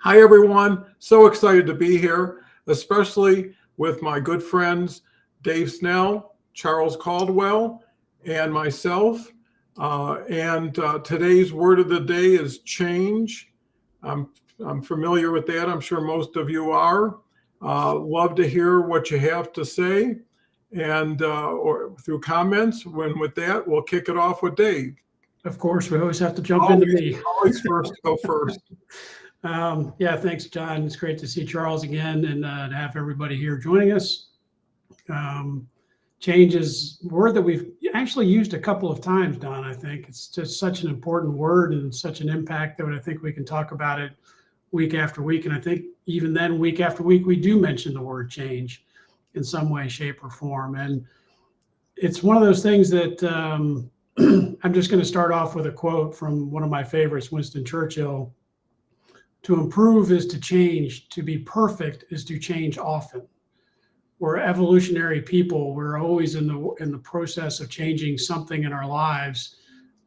Hi, everyone. So excited to be here, especially with my good friends Dave Snell, Charles Caldwell, and myself. And today's word of the day is change. I'm, I'm familiar with that. I'm sure most of you are. Love to hear what you have to say and or through comments. When with that, we'll kick it off with Dave. Of course, we always have to jump into Always, me. always first, go first. Yeah, thanks, John. It's great to see Charles again and to have everybody here joining us. Um, Change is a word that we've actually used a couple of times, Don. I think it's just such an important word and such an impact that I think we can talk about it week after week. And I think even then, week after week, we do mention the word change in some way, shape, or form. And it's one of those things that I'm just going to start off with a quote from one of my favorites, Winston Churchill. To improve is to change. To be perfect is to change often. We're evolutionary people. We're always in the process of changing something in our lives.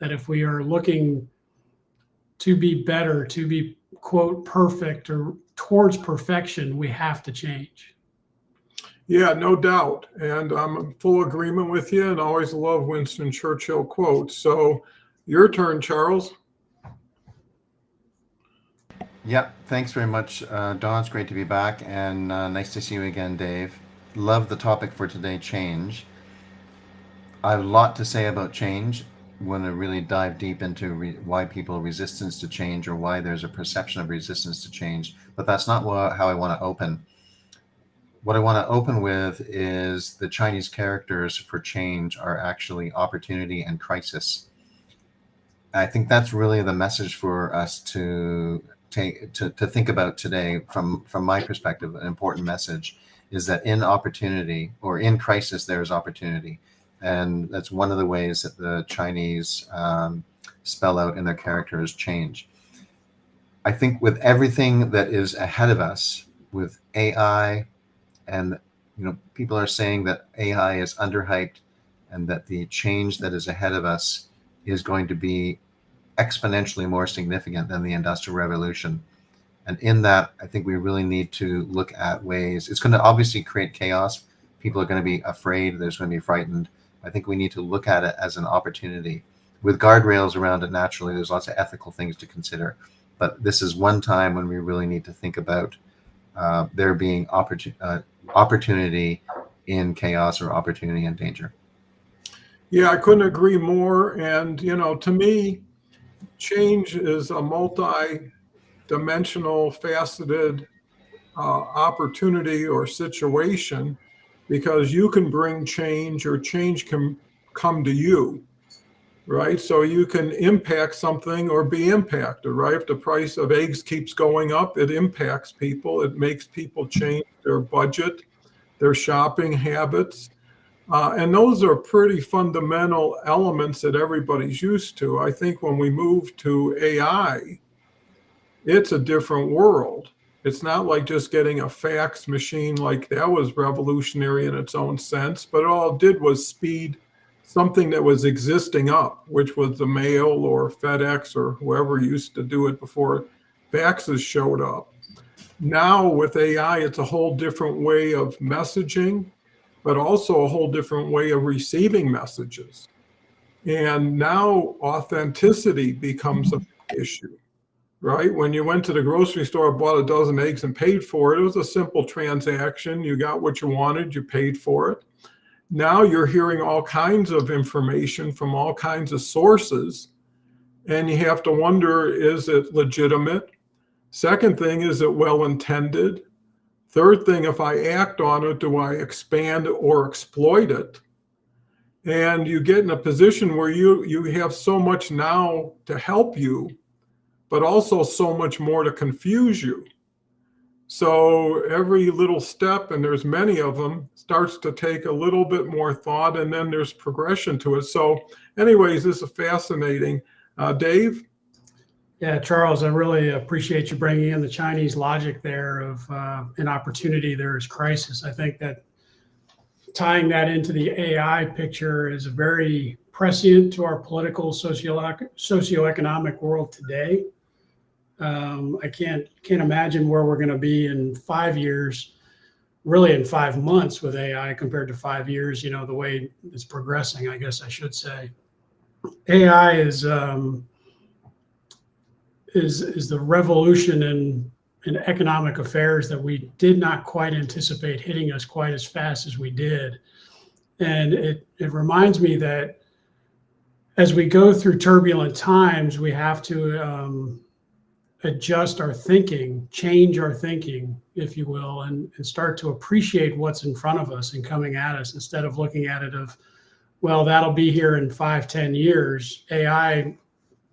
That if we are looking to be better, to be quote perfect or towards perfection, we have to change. Yeah, no doubt. And I'm in full agreement with you and always love Winston Churchill quotes. So your turn, Charles. Yep, thanks very much, Don. It's great to be back, and nice to see you again, Dave. Love the topic for today, change. I have a lot to say about change. Want to really dive deep into why people resistance to change or why there's a perception of resistance to change, but that's not how I want to open. What I want to open with is the Chinese characters for change are actually opportunity and crisis. I think that's really the message for us to think about today from my perspective. An important message is that in opportunity or in crisis there's opportunity, and that's one of the ways that the Chinese spell out in their characters change. I think with everything that is ahead of us with AI, and people are saying that AI is underhyped and that the change that is ahead of us is going to be exponentially more significant than the Industrial Revolution. And in that, I think we really need to look at ways. It's going to obviously create chaos. People are going to be afraid. There's going to be frightened. I think we need to look at it as an opportunity with guardrails around it. Naturally, there's lots of ethical things to consider. But this is one time when we really need to think about there being opportunity in chaos or opportunity in danger. Yeah, I couldn't agree more. And, to me, change is a multi-dimensional, faceted opportunity or situation because you can bring change or change can come to you, right? So you can impact something or be impacted, right? If the price of eggs keeps going up, it impacts people. It makes people change their budget, their shopping habits. And those are pretty fundamental elements that everybody's used to. I think when we move to AI, it's a different world. It's not like just getting a fax machine, like that was revolutionary in its own sense, but all it did was speed something that was existing up, which was the mail or FedEx or whoever used to do it before faxes showed up. Now with AI, it's a whole different way of messaging, but also a whole different way of receiving messages. And now authenticity becomes a big issue, right? When you went to the grocery store, bought a dozen eggs and paid for it, it was a simple transaction. You got what you wanted, you paid for it. Now you're hearing all kinds of information from all kinds of sources, and you have to wonder, is it legitimate? Second thing, is it well intended? Third thing, if I act on it, do I expand or exploit it? And you get in a position where you have so much now to help you, but also so much more to confuse you. So every little step, and there's many of them, starts to take a little bit more thought, and then there's progression to it. So anyways, this is fascinating. Dave? Yeah, Charles, I really appreciate you bringing in the Chinese logic there of an opportunity, there is crisis. I think that tying that into the AI picture is very prescient to our political, socioeconomic world today. I can't imagine where we're going to be in 5 years, really in 5 months with AI compared to 5 years. You know, the way it's progressing, I guess I should say. AI is the revolution in economic affairs that we did not quite anticipate hitting us quite as fast as we did. And it reminds me that as we go through turbulent times, we have to adjust our thinking, change our thinking, if you will, and start to appreciate what's in front of us and coming at us instead of looking at it of, well, that'll be here in 5-10 years. AI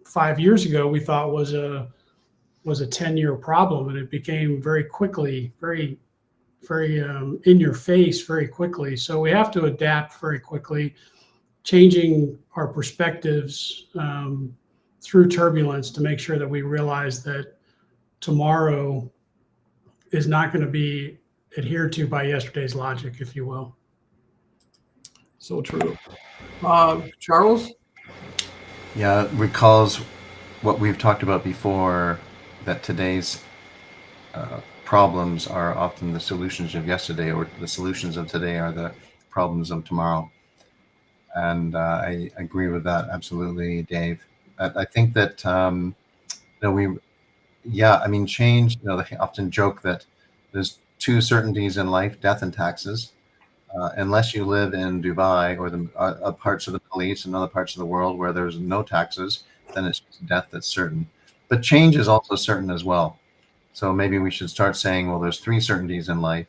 5 years ago, we thought was a 10-year problem, and it became very quickly, very in your face very quickly. So we have to adapt very quickly, changing our perspectives through turbulence to make sure that we realize that tomorrow is not going to be adhered to by yesterday's logic, if you will. So true. Charles? Yeah, recalls what we've talked about before, that today's problems are often the solutions of yesterday, or the solutions of today are the problems of tomorrow. And I agree with that absolutely, Dave. I think that change. They often joke that there's two certainties in life: death and taxes. Unless you live in Dubai or the parts of the Middle East and other parts of the world where there's no taxes, then it's just death that's certain. But change is also certain as well. So maybe we should start saying, well, there's three certainties in life: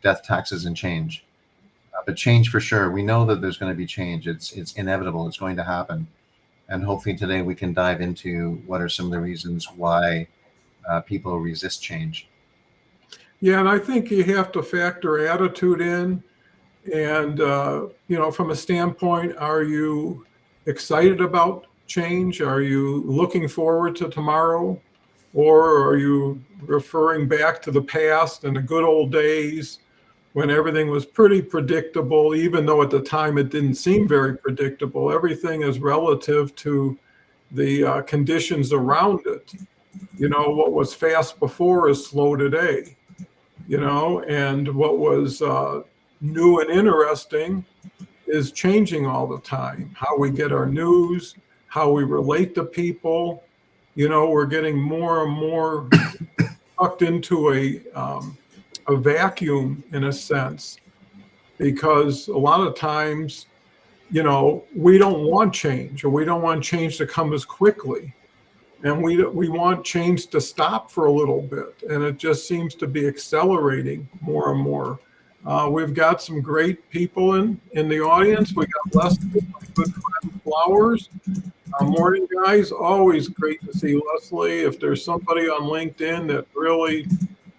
death, taxes, and change. But change for sure. We know that there's going to be change. It's inevitable. It's going to happen. And hopefully today we can dive into what are some of the reasons why people resist change. Yeah, and I think you have to factor attitude in. And, from a standpoint, are you excited about change? Are you looking forward to tomorrow? Or are you referring back to the past and the good old days when everything was pretty predictable, even though at the time it didn't seem very predictable? Everything is relative to the conditions around it. What was fast before is slow today, and what was new and interesting is changing all the time. How we get our news, how we relate to people. We're getting more and more tucked into a vacuum in a sense, because a lot of times, we don't want change, or we don't want change to come as quickly. And we want change to stop for a little bit. And it just seems to be accelerating more and more. We've got some great people in the audience. We got Leslie, my good friend Flowers. Morning, guys. Always great to see Leslie. If there's somebody on LinkedIn that really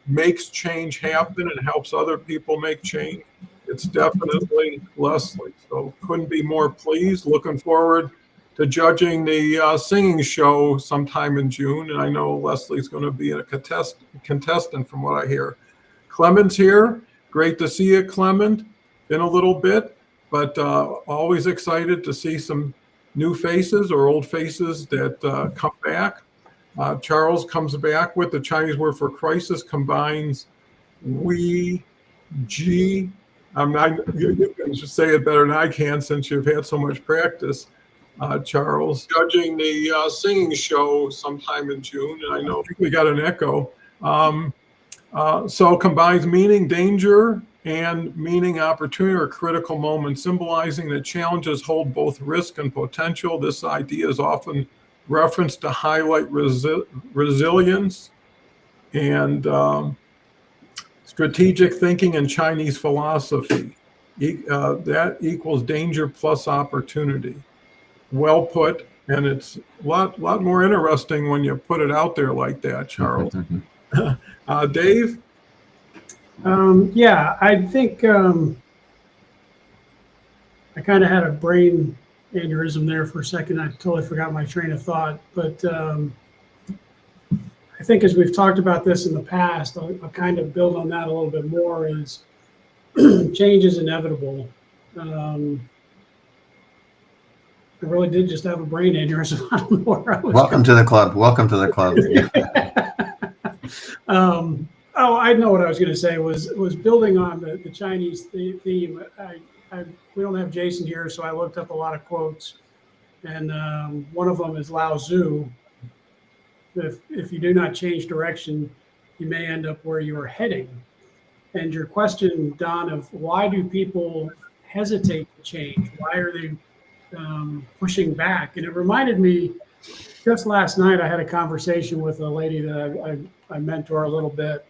makes change happen and helps other people make change, it's definitely Leslie. So couldn't be more pleased. Looking forward to judging the singing show sometime in June. And I know Leslie's going to be a contestant from what I hear. Clement's here. Great to see you, Clement. Been a little bit, but always excited to see some new faces or old faces that come back. Charles comes back with the Chinese word for crisis, combines we, G. You can say it better than I can since you've had so much practice, Charles. Judging the singing show sometime in June, and I know we got an echo. So combines meaning, danger, and meaning, opportunity, or critical moment, symbolizing that challenges hold both risk and potential. This idea is often referenced to highlight resilience and strategic thinking in Chinese philosophy. That equals danger plus opportunity. Well put, and it's a lot more interesting when you put it out there like that, Charles. Dave? Yeah, I think I kind of had a brain aneurysm there for a second. I totally forgot my train of thought. But I think as we've talked about this in the past, I'll kind of build on that a little bit more, is change is inevitable. I really did just have a brain aneurysm. I don't know where I was. Welcome to the club. Welcome to the club. Oh, I know what I was going to say was building on the Chinese theme. We don't have Jason here, so I looked up a lot of quotes, and one of them is Lao Tzu. If you do not change direction, you may end up where you are heading. And your question, Don, of why do people hesitate to change? Why are they pushing back? And it reminded me, just last night, I had a conversation with a lady that I mentor a little bit.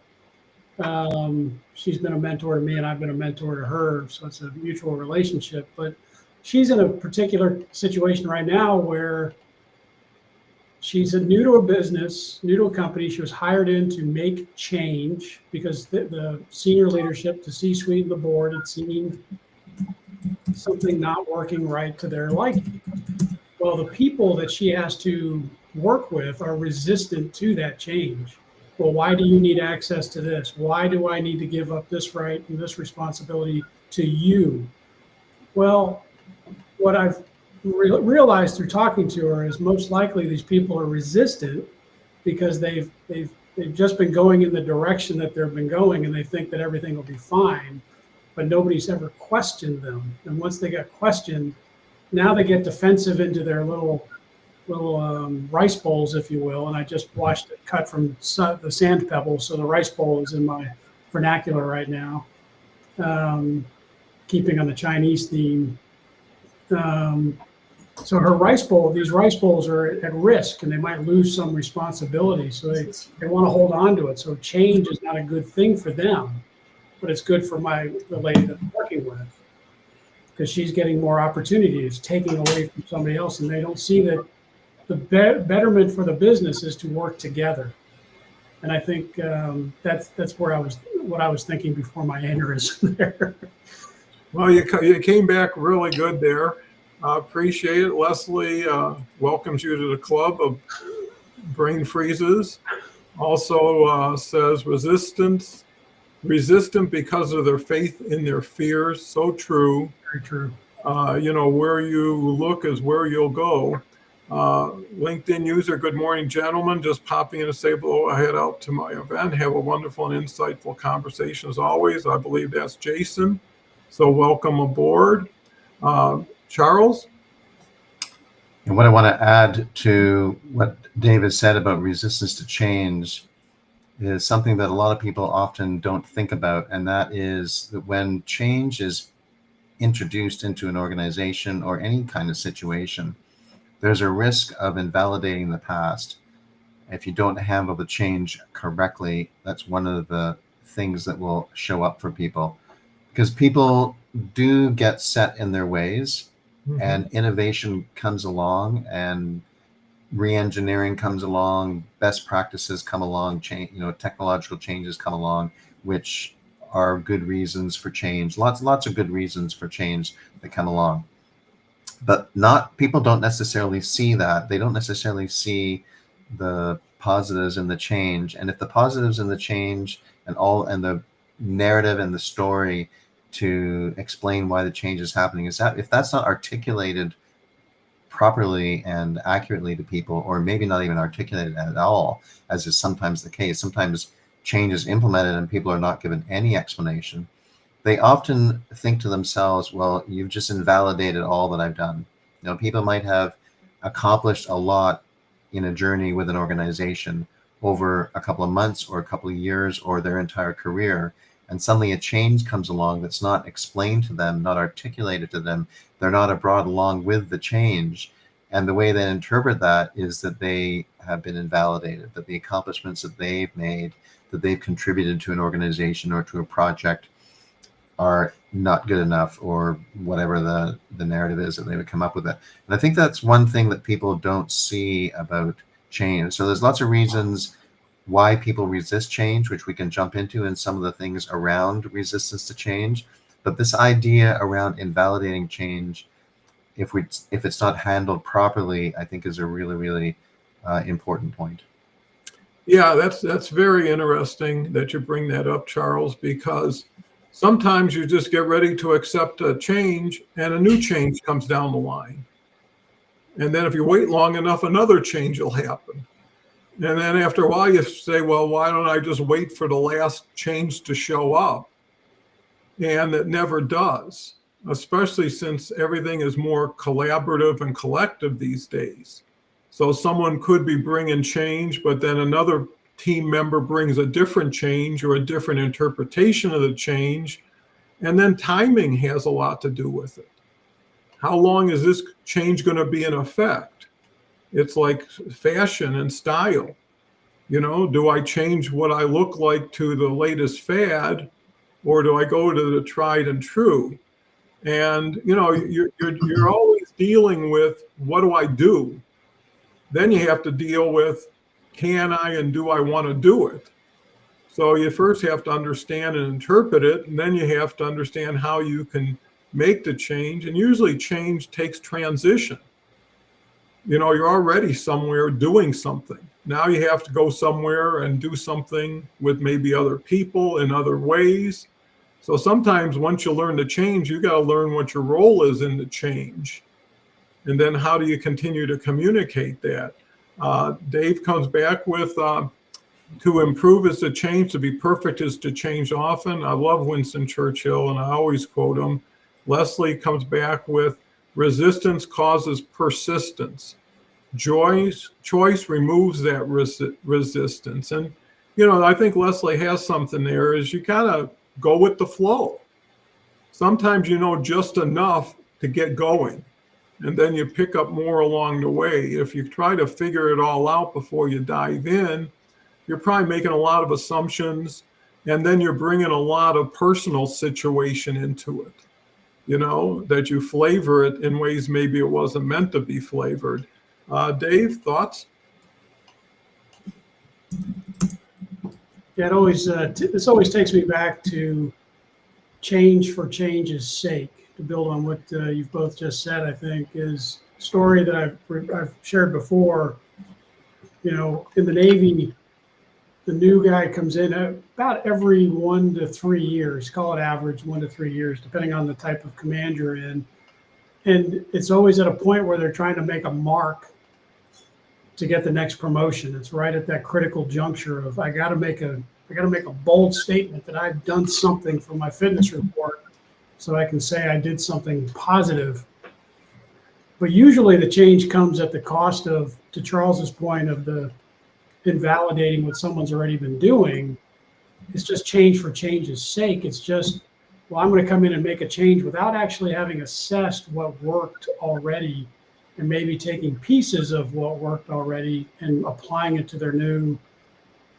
She's been a mentor to me and I've been a mentor to her. So it's a mutual relationship, but she's in a particular situation right now where she's new to a business, new to a company. She was hired in to make change because the senior leadership, the C-suite and the board had seen something not working right to their liking. Well, the people that she has to work with are resistant to that change. Well, why do you need access to this? Why do I need to give up this right and this responsibility to you? Well, what I've realized through talking to her is most likely these people are resistant because they've just been going in the direction that they've been going, and they think that everything will be fine, but nobody's ever questioned them. And once they get questioned, now they get defensive into their little rice bowls, if you will. And I just watched it cut from the sand pebbles, so the rice bowl is in my vernacular right now. Keeping on the Chinese theme. So her rice bowl, these rice bowls are at risk and they might lose some responsibility. So they want to hold on to it. So change is not a good thing for them, but it's good for the lady that I'm working with, because she's getting more opportunities, taking away from somebody else. And they don't see that the betterment for the business is to work together. And I think that's what I was thinking before my aneurysm there. Well, you came back really good there. Appreciate it. Leslie welcomes you to the club of brain freezes. Also says resistant because of their faith in their fears. So true. Very true. Where you look is where you'll go. LinkedIn user, good morning, gentlemen. Just popping in to say hello. I head out to my event. Have a wonderful and insightful conversation as always. I believe that's Jason. So welcome aboard. Charles? And what I want to add to what David said about resistance to change is something that a lot of people often don't think about, and that is that when change is introduced into an organization or any kind of situation, there's a risk of invalidating the past. If you don't handle the change correctly, that's one of the things that will show up for people, because people do get set in their ways. Mm-hmm. And innovation comes along, and re-engineering comes along, best practices come along, technological changes come along, which are good reasons for change. Lots of good reasons for change that come along. But people don't necessarily see that. They don't necessarily see the positives in the change. And if the positives in the change and the narrative and the story to explain why the change is happening, if that's not articulated properly and accurately to people, or maybe not even articulated at all, as is sometimes the case. Sometimes change is implemented and people are not given any explanation. They often think to themselves, well, you've just invalidated all that I've done. People might have accomplished a lot in a journey with an organization over a couple of months or a couple of years or their entire career. And suddenly a change comes along that's not explained to them, not articulated to them. They're not brought along with the change. And the way they interpret that is that they have been invalidated, that the accomplishments that they've made, that they've contributed to an organization or to a project are not good enough, or whatever the narrative is that they would come up with it. And I think that's one thing that people don't see about change. So there's lots of reasons why people resist change, which we can jump into, and some of the things around resistance to change. But this idea around invalidating change, if it's not handled properly, I think is a really, really important point. Yeah, that's very interesting that you bring that up, Charles, because sometimes you just get ready to accept a change and a new change comes down the line. And then if you wait long enough, another change will happen. And then after a while, you say, well, why don't I just wait for the last change to show up? And it never does, especially since everything is more collaborative and collective these days. So someone could be bringing change, but then another team member brings a different change or a different interpretation of the change. And then timing has a lot to do with it. How long is this change going to be in effect? It's like fashion and style. You know, do I change what I look like to the latest fad, or do I go to the tried and true? And, you know, you're always dealing with, what do I do? Then you have to deal with, can I and do I want to do it? So you first have to understand and interpret it, and then you have to understand how you can make the change. And usually change takes transition. You know, you're already somewhere doing something. Now you have to go somewhere and do something with maybe other people in other ways. So sometimes once you learn to change, you got to learn what your role is in the change. And then how do you continue to communicate that? Dave comes back with, to improve is to change, to be perfect is to change often. I love Winston Churchill, and I always quote him. Leslie comes back with, resistance causes persistence. Choice removes that resistance. And, you know, I think Leslie has something there, is you kind of go with the flow. Sometimes you know just enough to get going, and then you pick up more along the way. If you try to figure it all out before you dive in, you're probably making a lot of assumptions, and then you're bringing a lot of personal situation into it, you know, that you flavor it in ways maybe it wasn't meant to be flavored. Dave, thoughts? Yeah, this always takes me back to change for change's sake. To build on what you've both just said, I think is a story that I've shared before. You know, in the Navy, the new guy comes in about every 1 to 3 years, call it average 1 to 3 years, depending on the type of command you're in. And it's always at a point where they're trying to make a mark to get the next promotion. It's right at that critical juncture of, I got to make a bold statement that I've done something for my fitness report, so I can say I did something positive. But usually the change comes at the cost of, to Charles's point, of the invalidating what someone's already been doing. It's just change for change's sake. It's just, well, I'm going to come in and make a change without actually having assessed what worked already, and maybe taking pieces of what worked already and applying it to their new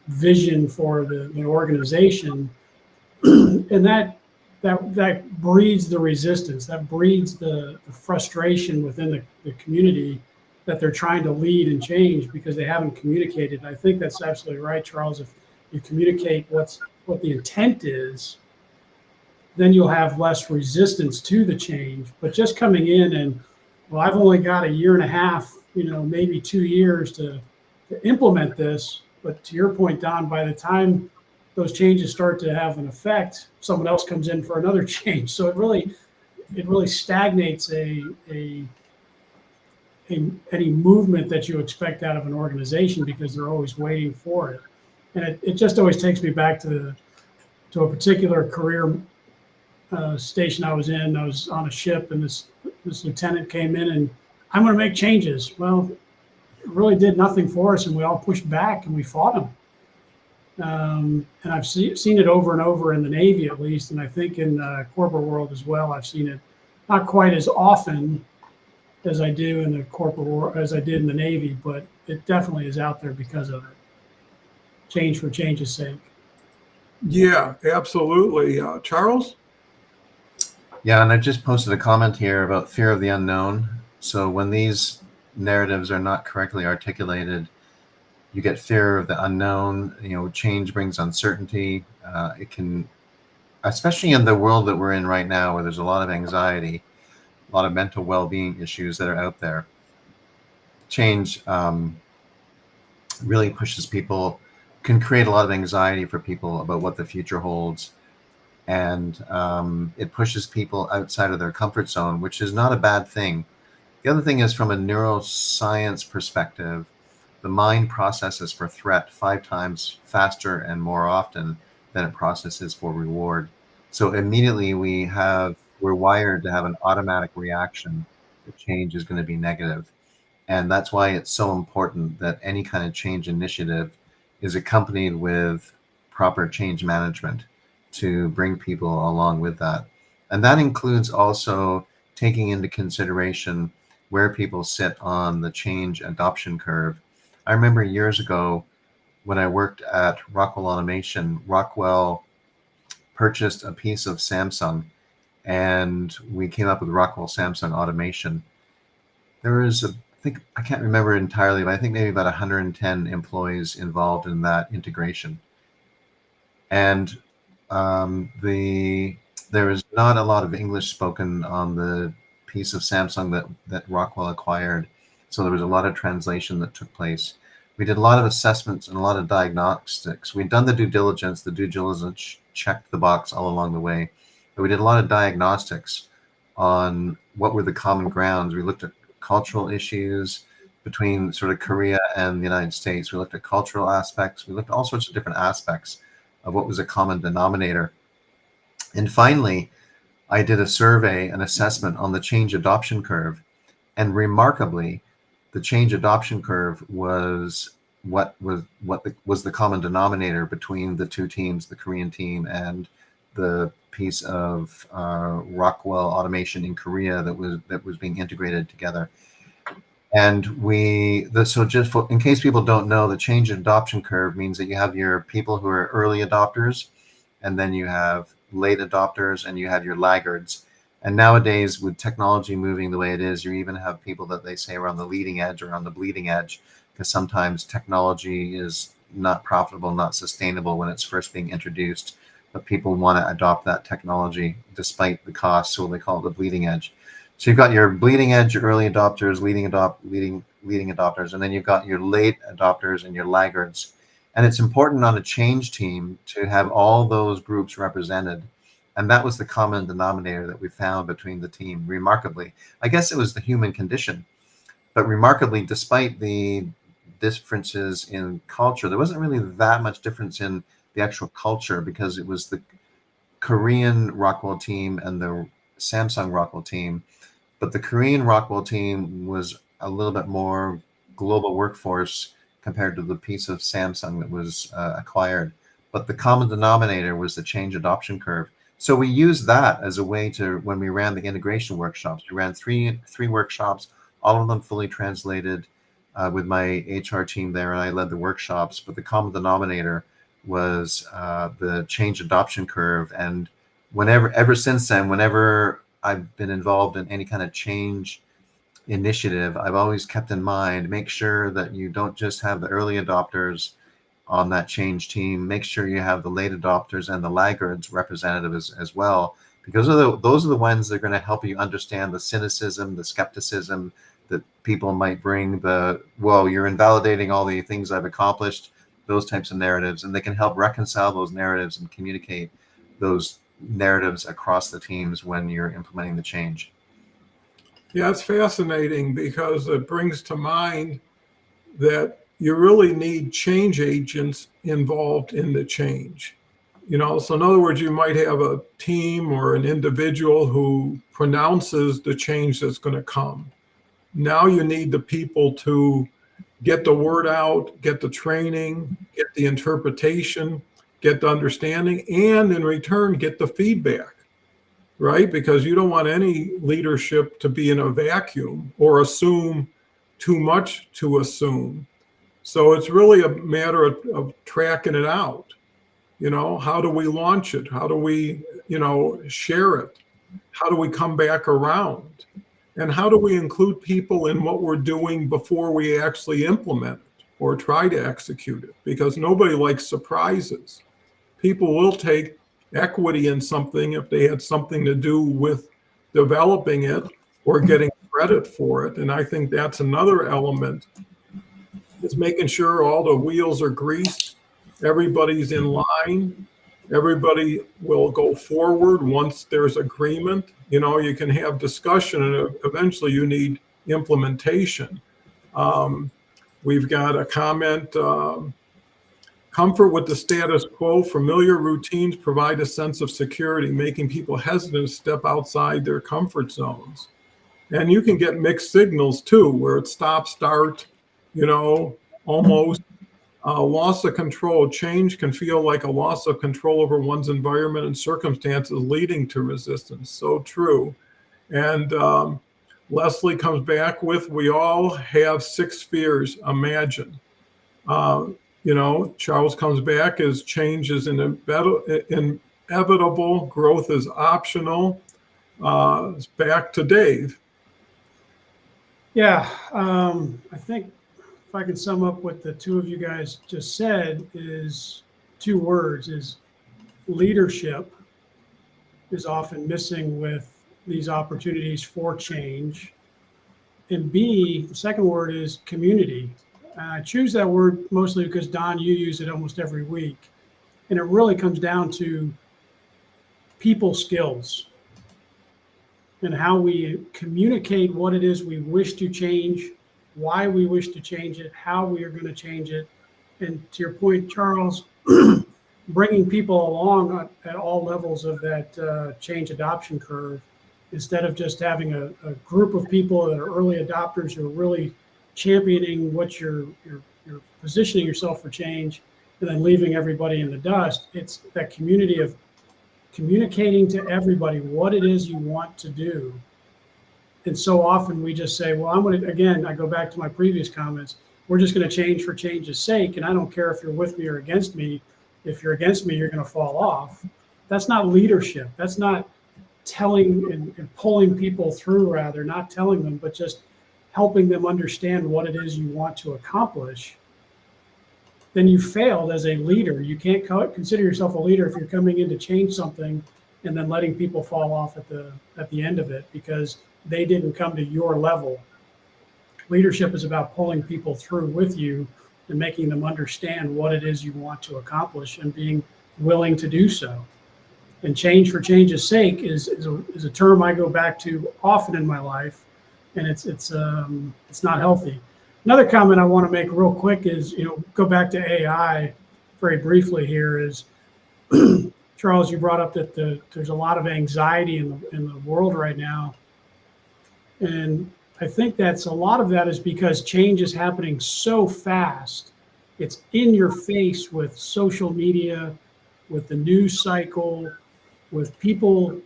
vision for the organization. And that breeds the resistance, that breeds the frustration within the community that they're trying to lead and change because they haven't communicated. I think that's absolutely right, Charles. If you communicate what the intent is, then you'll have less resistance to the change. But just coming in and, well, I've only got a year and a half, you know, maybe 2 years to implement this. But to your point, Don, by the time those changes start to have an effect, someone else comes in for another change. So it really stagnates any movement that you expect out of an organization because they're always waiting for it. And it just always takes me back to a particular career station I was in. I was on a ship, and this lieutenant came in, and I'm going to make changes. Well, it really did nothing for us, and we all pushed back and we fought him. And I've seen it over and over in the Navy, at least, and I think in the corporate world as well. I've seen it not quite as often as I do in the corporate world as I did in the Navy, but it definitely is out there because of it. Change for change's sake. Yeah, absolutely. Charles? Yeah, and I just posted a comment here about fear of the unknown. So when these narratives are not correctly articulated, you get fear of the unknown. You know, change brings uncertainty. It can, especially in the world that we're in right now, where there's a lot of anxiety, a lot of mental well-being issues that are out there. Change really pushes people, can create a lot of anxiety for people about what the future holds. And it pushes people outside of their comfort zone, which is not a bad thing. The other thing is, from a neuroscience perspective, the mind processes for threat 5 times faster and more often than it processes for reward. So immediately we're wired to have an automatic reaction that change is going to be negative. And that's why it's so important that any kind of change initiative is accompanied with proper change management to bring people along with that. And that includes also taking into consideration where people sit on the change adoption curve. I remember years ago when I worked at Rockwell Automation, Rockwell purchased a piece of Samsung, and we came up with Rockwell Samsung Automation. There was I can't remember entirely, but I think maybe about 110 employees involved in that integration. And there was not a lot of English spoken on the piece of Samsung that Rockwell acquired. So there was a lot of translation that took place. We did a lot of assessments and a lot of diagnostics. We'd done the due diligence. The due diligence checked the box all along the way. But we did a lot of diagnostics on what were the common grounds. We looked at cultural issues between sort of Korea and the United States. We looked at cultural aspects. We looked at all sorts of different aspects of what was a common denominator. And finally, I did a survey, an assessment on the change adoption curve. And remarkably, the change adoption curve was what was the common denominator between the two teams, the Korean team and the piece of Rockwell Automation in Korea that was being integrated together. And so just in case people don't know, the change adoption curve means that you have your people who are early adopters, and then you have late adopters, and you have your laggards. And nowadays, with technology moving the way it is, you even have people that they say are on the leading edge or on the bleeding edge, because sometimes technology is not profitable, not sustainable when it's first being introduced, but people want to adopt that technology despite the cost, so they call it the bleeding edge. So you've got your bleeding edge, your early adopters, leading adopters, and then you've got your late adopters and your laggards. And it's important on a change team to have all those groups represented. And that was the common denominator that we found between the team, remarkably. I guess it was the human condition. But remarkably, despite the differences in culture, there wasn't really that much difference in the actual culture, because it was the Korean Rockwell team and the Samsung Rockwell team. But the Korean Rockwell team was a little bit more global workforce compared to the piece of Samsung that was acquired. But the common denominator was the change adoption curve. So we used that as a way to, when we ran the integration workshops, we ran three workshops, all of them fully translated with my HR team there, and I led the workshops. But the common denominator was the change adoption curve. And ever since then, whenever I've been involved in any kind of change initiative, I've always kept in mind, make sure that you don't just have the early adopters on that change team. Make sure you have the late adopters and the laggards representative as well, because those are the ones that are going to help you understand the cynicism, the skepticism that people might bring, well, you're invalidating all the things I've accomplished, those types of narratives, and they can help reconcile those narratives and communicate those narratives across the teams when you're implementing the change. Yeah, it's fascinating because it brings to mind that you really need change agents involved in the change. So in other words, you might have a team or an individual who pronounces the change that's going to come. Now you need the people to get the word out, get the training, get the interpretation, get the understanding, and in return, get the feedback, right? Because you don't want any leadership to be in a vacuum or assume too much to assume. So it's really a matter of tracking it out. How do we launch it? How do we, share it? How do we come back around? And how do we include people in what we're doing before we actually implement it or try to execute it? Because nobody likes surprises. People will take equity in something if they had something to do with developing it or getting credit for it. And I think that's another element, is making sure all the wheels are greased, everybody's in line, everybody will go forward once there's agreement. You can have discussion, and eventually you need implementation. We've got a comment, comfort with the status quo, familiar routines provide a sense of security, making people hesitant to step outside their comfort zones. And you can get mixed signals too, where it's stop, start, almost. Loss of control. Change can feel like a loss of control over one's environment and circumstances, leading to resistance. So true. And Leslie comes back with, we all have 6 fears, imagine. Charles comes back as change is inevitable, growth is optional. Back to Dave. Yeah, I think if I can sum up what the two of you guys just said is 2 words, is leadership is often missing with these opportunities for change. And B, the second word is community. I choose that word mostly because, Don, you use it almost every week. And it really comes down to people skills and how we communicate what it is we wish to change, why we wish to change it, how we are going to change it. And to your point, Charles, bringing people along at all levels of that change adoption curve, instead of just having a group of people that are early adopters who are really championing what you're positioning yourself for change, and then leaving everybody in the dust. It's that community of communicating to everybody what it is you want to do. And so often we just say, well, I go back to my previous comments, we're just going to change for change's sake. And I don't care if you're with me or against me. If you're against me, you're going to fall off. That's not leadership. That's not telling and pulling people through, rather, not telling them, but just helping them understand what it is you want to accomplish. Then you failed as a leader. You can't consider yourself a leader if you're coming in to change something and then letting people fall off at the end of it because they didn't come to your level. Leadership is about pulling people through with you and making them understand what it is you want to accomplish and being willing to do so. And change for change's sake is a term I go back to often in my life, and it's not healthy. Another comment I want to make real quick is, go back to AI very briefly here is, Charles, you brought up that there's a lot of anxiety in the world right now. And I think a lot of that is because change is happening so fast. It's in your face with social media, with the news cycle, with people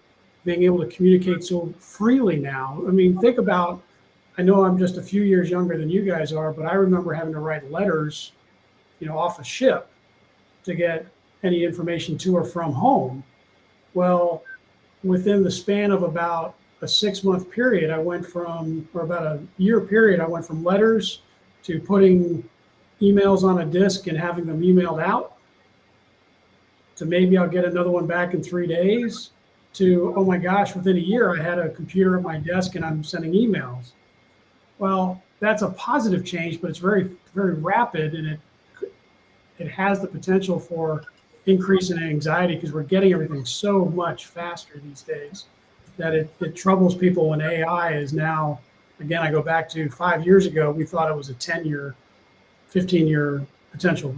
being able to communicate so freely now. I mean, think about, I know I'm just a few years younger than you guys are, but I remember having to write letters, off a ship to get any information to or from home. Well, within the span of about a 6-month period, or about a year period, I went from letters to putting emails on a disk and having them emailed out, to maybe I'll get another one back in 3 days, to, oh my gosh, within a year, I had a computer at my desk and I'm sending emails. Well, that's a positive change, but it's very, very rapid, and it has the potential for increase in anxiety because we're getting everything so much faster these days that it troubles people when AI is now, again, I go back to 5 years ago, we thought it was a 10-year, 15-year potential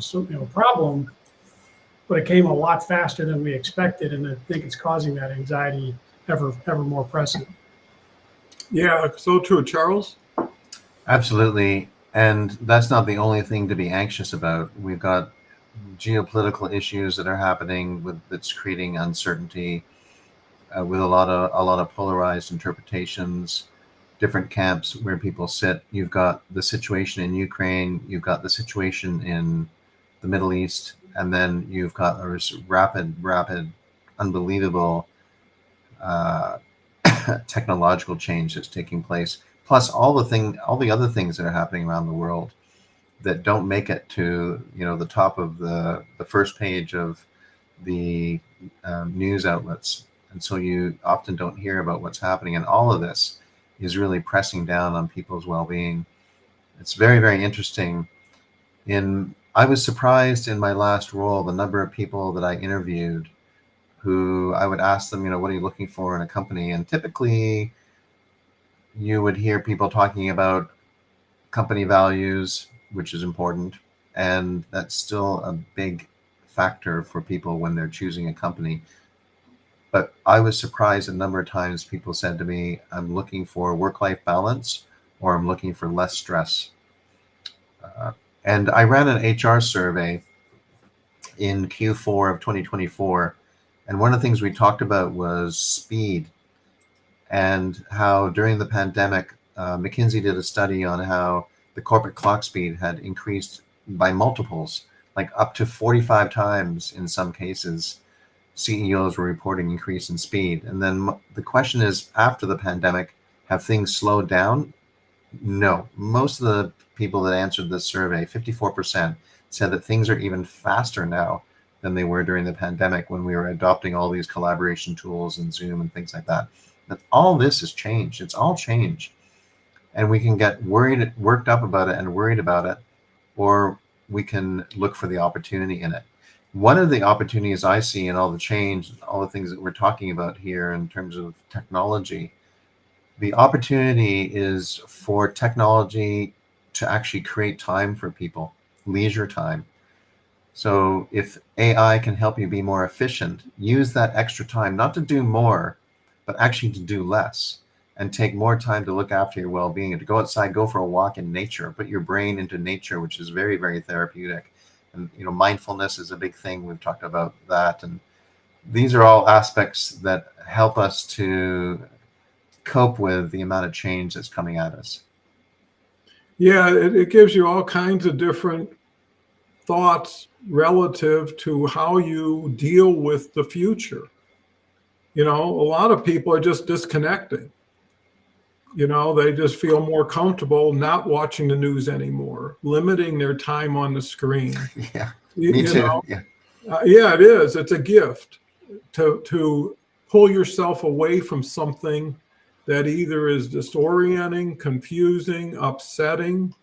problem, but it came a lot faster than we expected, and I think it's causing that anxiety ever more present. Yeah, so true. Charles? Absolutely. And that's not the only thing to be anxious about. We've got geopolitical issues that are happening that's creating uncertainty with a lot of polarized interpretations, different camps where people sit. You've got the situation in Ukraine, you've got the situation in the Middle East, and then you've got a rapid, unbelievable technological change that's taking place. Plus all the other things that are happening around the world that don't make it to the top of the first page of the news outlets, and so you often don't hear about what's happening. And all of this is really pressing down on people's well-being. It's very, very interesting. I was surprised in my last role the number of people that I interviewed who I would ask them, what are you looking for in a company? And typically you would hear people talking about company values, which is important. And that's still a big factor for people when they're choosing a company. But I was surprised a number of times people said to me, I'm looking for work-life balance or I'm looking for less stress. And I ran an HR survey in Q4 of 2024. And one of the things we talked about was speed and how during the pandemic, McKinsey did a study on how the corporate clock speed had increased by multiples, like up to 45 times in some cases. CEOs were reporting increase in speed. And then the question is, after the pandemic, have things slowed down? No. Most of the people that answered this survey, 54%, said that things are even faster now than they were during the pandemic when we were adopting all these collaboration tools and Zoom and things like that. But all this has changed. It's all change. And we can get worked up about it and worried about it, or we can look for the opportunity in it. One of the opportunities I see in all the change, all the things that we're talking about here in terms of technology, the opportunity is for technology to actually create time for people, leisure time. So if AI can help you be more efficient, use that extra time, not to do more, but actually to do less and take more time to look after your well-being and to go outside, go for a walk in nature, put your brain into nature, which is very, very therapeutic. And, mindfulness is a big thing. We've talked about that. And these are all aspects that help us to cope with the amount of change that's coming at us. Yeah, it gives you all kinds of different thoughts relative to how you deal with the future. A lot of people are just disconnecting. They just feel more comfortable not watching the news anymore, limiting their time on the screen. Yeah, me too. Yeah. Yeah, it is. It's a gift to pull yourself away from something that either is disorienting, confusing, upsetting.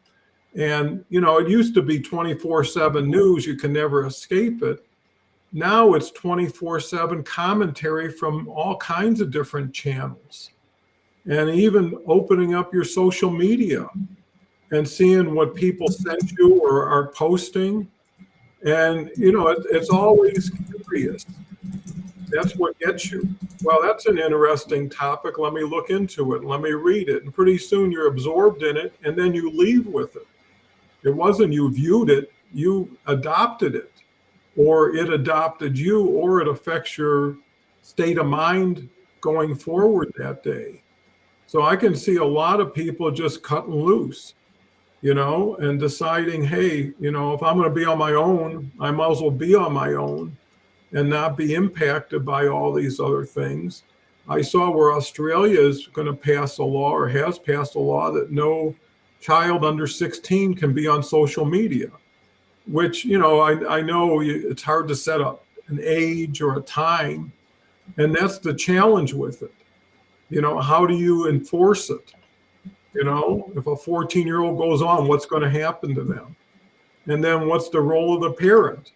And, it used to be 24/7 news. You can never escape it. Now it's 24/7 commentary from all kinds of different channels. And even opening up your social media and seeing what people send you or are posting. And, it's always curious. That's what gets you. Well, that's an interesting topic. Let me look into it. Let me read it. And pretty soon you're absorbed in it, and then you leave with it. It wasn't you viewed it, you adopted it, or it adopted you, or it affects your state of mind going forward that day. So I can see a lot of people just cutting loose, and deciding, hey, if I'm going to be on my own, I might as well be on my own and not be impacted by all these other things. I saw where Australia is going to pass a law or has passed a law that no child under 16 can be on social media, which, I know it's hard to set up an age or a time. And that's the challenge with it. How do you enforce it? If a 14-year-old goes on, what's going to happen to them? And then what's the role of the parent,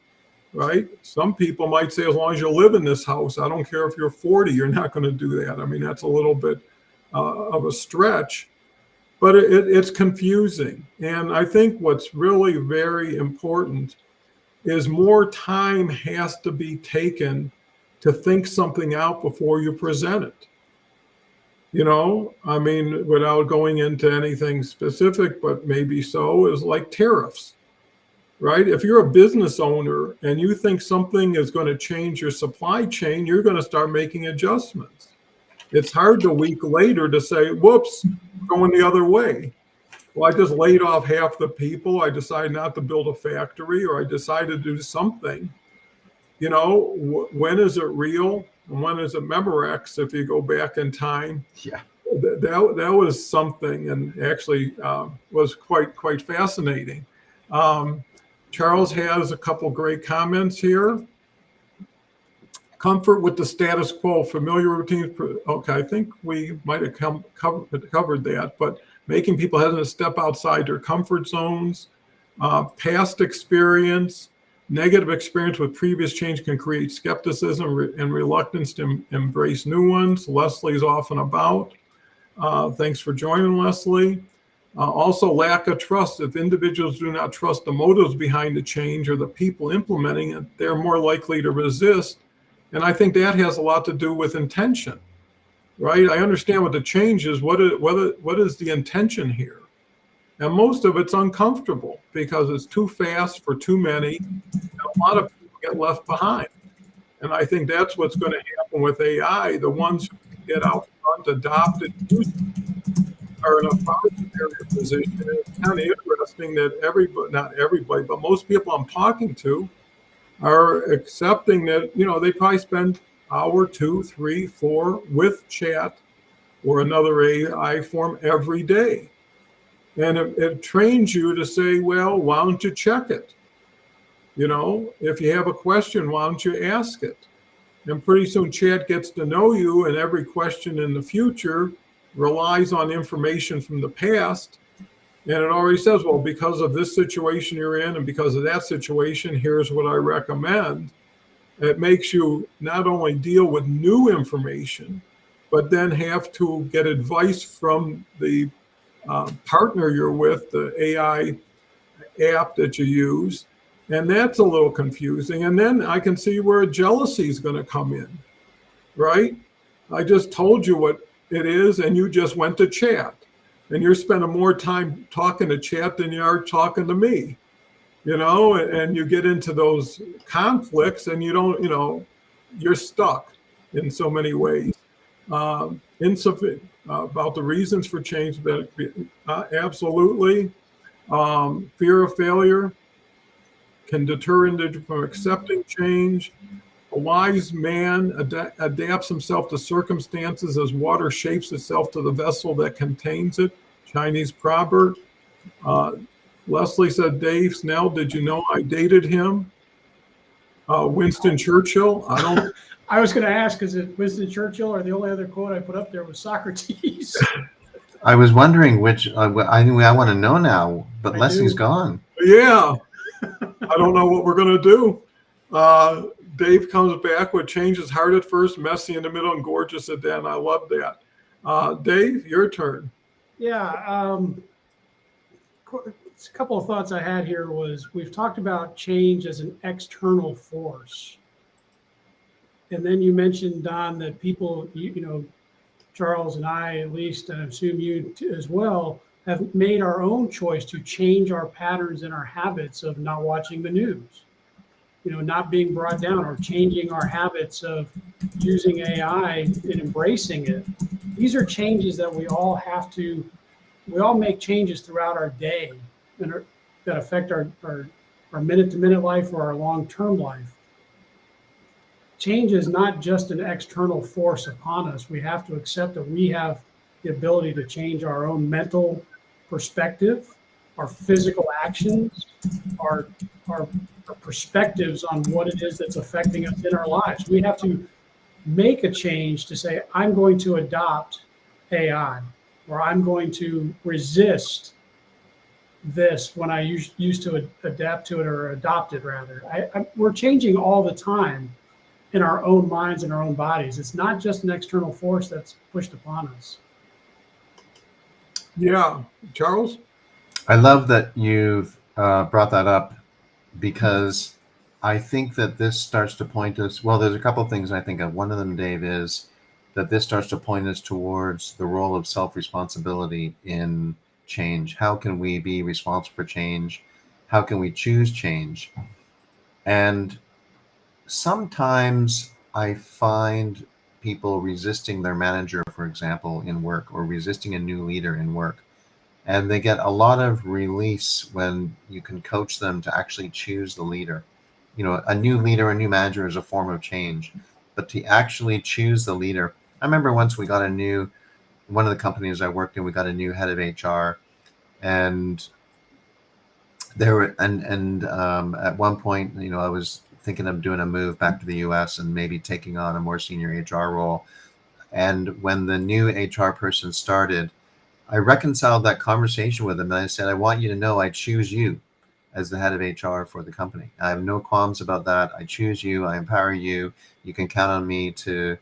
right? Some people might say, as long as you live in this house, I don't care if you're 40, you're not going to do that. I mean, that's a little bit of a stretch, but it's confusing. And I think what's really very important is more time has to be taken to think something out before you present it. I mean, without going into anything specific, but maybe so, is like tariffs, right? If you're a business owner and you think something is going to change your supply chain, you're going to start making adjustments. It's hard a week later to say, whoops, going the other way. Well, I just laid off half the people. I decided not to build a factory, or I decided to do something. When is it real? And when is it Memorex? If you go back in time, Yeah. That was something, and actually was quite fascinating. Charles has a couple great comments here. Comfort with the status quo, familiar routines. Okay, I think we might have covered that, but making people hesitant to step outside their comfort zones, past experience. Negative experience with previous change can create skepticism and reluctance to embrace new ones. Leslie's often about. Thanks for joining, Leslie. Also, lack of trust. If individuals do not trust the motives behind the change or the people implementing it, they're more likely to resist. And I think that has a lot to do with intention, right? I understand what the change is. What is the intention here? And most of it's uncomfortable because it's too fast for too many. And a lot of people get left behind. And I think that's what's going to happen with AI. The ones who get out front, adopt it, use it, are in a far superior position. And it's kind of interesting that not everybody, but most people I'm talking to are accepting that, they probably spend hour, 2, 3, 4 with chat or another AI form every day. And it trains you to say, well, why don't you check it? If you have a question, why don't you ask it? And pretty soon chat gets to know you, and every question in the future relies on information from the past. And it already says, well, because of this situation you're in and because of that situation, here's what I recommend. It makes you not only deal with new information, but then have to get advice from the partner you're with, the AI app that you use. And that's a little confusing. And then I can see where jealousy is going to come in, right? I just told you what it is, and you just went to chat. And you're spending more time talking to chat than you are talking to me, and you get into those conflicts and you don't, you're stuck in so many ways. Insufficient about the reasons for change, absolutely. Fear of failure can deter individuals from accepting change. A wise man adapts himself to circumstances as water shapes itself to the vessel that contains it. Chinese proverb. Leslie said, Dave Snell, did you know I dated him? Winston Churchill. I don't. I was going to ask, is it Winston Churchill, or the only other quote I put up there was Socrates? I was wondering which. I want to know now, but Leslie's gone. Yeah. I don't know what we're going to do. Dave comes back with change is hard at first, messy in the middle, and gorgeous at the end. I love that. Dave, your turn. Yeah. A couple of thoughts I had here was we've talked about change as an external force. And then you mentioned, Don, that people, Charles and I, at least, and I assume you as well, have made our own choice to change our patterns and our habits of not watching the news, not being brought down, or changing our habits of using AI and embracing it. These are changes that we all make changes throughout our day that affect our minute-to-minute life or our long-term life. Change is not just an external force upon us. We have to accept that we have the ability to change our own mental perspective, our physical actions, our perspectives on what it is that's affecting us in our lives. We have to make a change to say, I'm going to adopt AI, or I'm going to resist this when I used to adapt to it, or adopt it rather. We're changing all the time in our own minds and our own bodies. It's not just an external force that's pushed upon us. Yeah. Charles? I love that you've brought that up, because I think that this starts to point us, well, there's a couple of things I think of. One of them, Dave, is that this starts to point us towards the role of self-responsibility in change. How can we be responsible for change? How can we choose change? And sometimes I find people resisting their manager, for example, in work, or resisting a new leader in work. And they get a lot of release when you can coach them to actually choose the leader. A new leader, a new manager is a form of change, but to actually choose the leader. I remember once we got one of the companies I worked in, we got a new head of HR, and at one point, I was thinking of doing a move back to the US and maybe taking on a more senior HR role. And when the new HR person started, I reconciled that conversation with him, and I said, I want you to know I choose you as the head of HR for the company. I have no qualms about that. I choose you. I empower you. You can count on me to,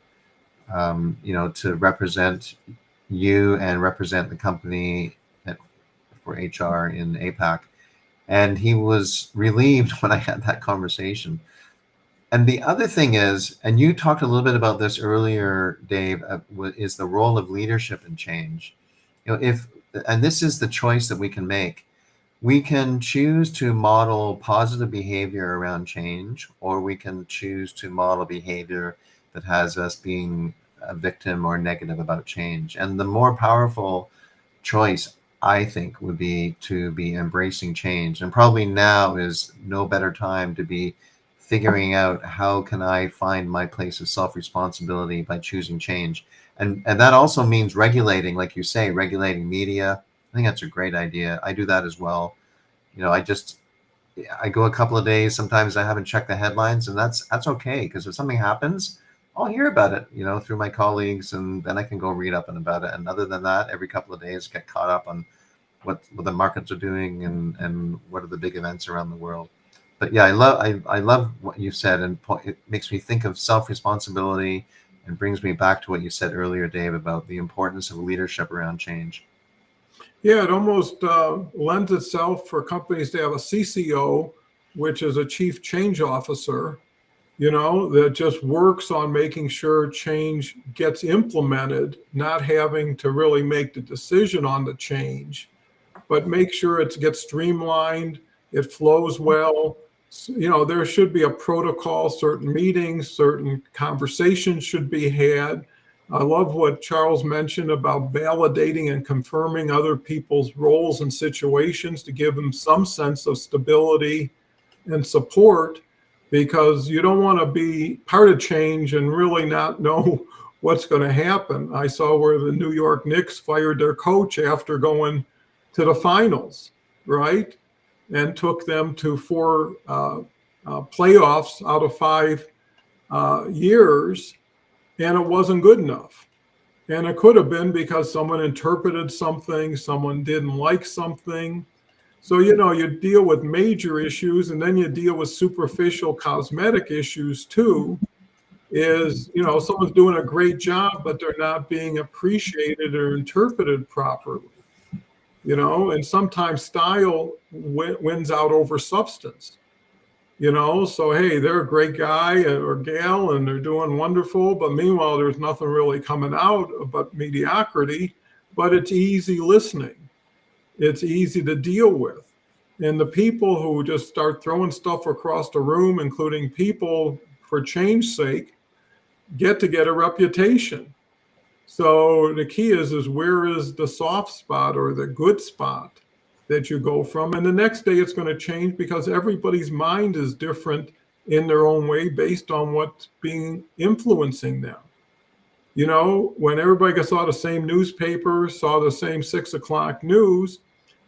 to represent you and represent the company for HR in APAC. And he was relieved when I had that conversation. And the other thing is, and you talked a little bit about this earlier, Dave, is the role of leadership in change. And this is the choice that we can make. We can choose to model positive behavior around change, or we can choose to model behavior that has us being a victim or negative about change. And the more powerful choice, I think, would be to be embracing change. And probably now is no better time to be figuring out how can I find my place of self-responsibility by choosing change. And that also means regulating, like you say, regulating media. I think that's a great idea. I do that as well. I go a couple of days, sometimes I haven't checked the headlines, and that's okay, because if something happens, I'll hear about it, through my colleagues, and then I can go read up about it. And other than that, every couple of days, get caught up on what the markets are doing and what are the big events around the world. But yeah, I love what you said, and it makes me think of self-responsibility and brings me back to what you said earlier, Dave, about the importance of leadership around change. Yeah, it almost lends itself for companies to have a CCO, which is a chief change officer, that just works on making sure change gets implemented, not having to really make the decision on the change, but make sure it gets streamlined, it flows well. There should be a protocol, certain meetings, certain conversations should be had. I love what Charles mentioned about validating and confirming other people's roles and situations to give them some sense of stability and support, because you don't want to be part of change and really not know what's going to happen. I saw where the New York Knicks fired their coach after going to the finals, right? And took them to 4 playoffs out of 5 years. And it wasn't good enough. And it could have been because someone interpreted something, someone didn't like something. So, you deal with major issues, and then you deal with superficial cosmetic issues too. Someone's doing a great job, but they're not being appreciated or interpreted properly. And sometimes style wins out over substance. So hey, they're a great guy or gal and they're doing wonderful, but meanwhile there's nothing really coming out but mediocrity. But it's easy listening, it's easy to deal with. And the people who just start throwing stuff across the room, including people for change's sake, get a reputation. So the key is where is the soft spot or the good spot that you go from, and the next day it's going to change, because everybody's mind is different in their own way based on what's being influencing them. When everybody saw the same newspaper, saw the same 6 o'clock news,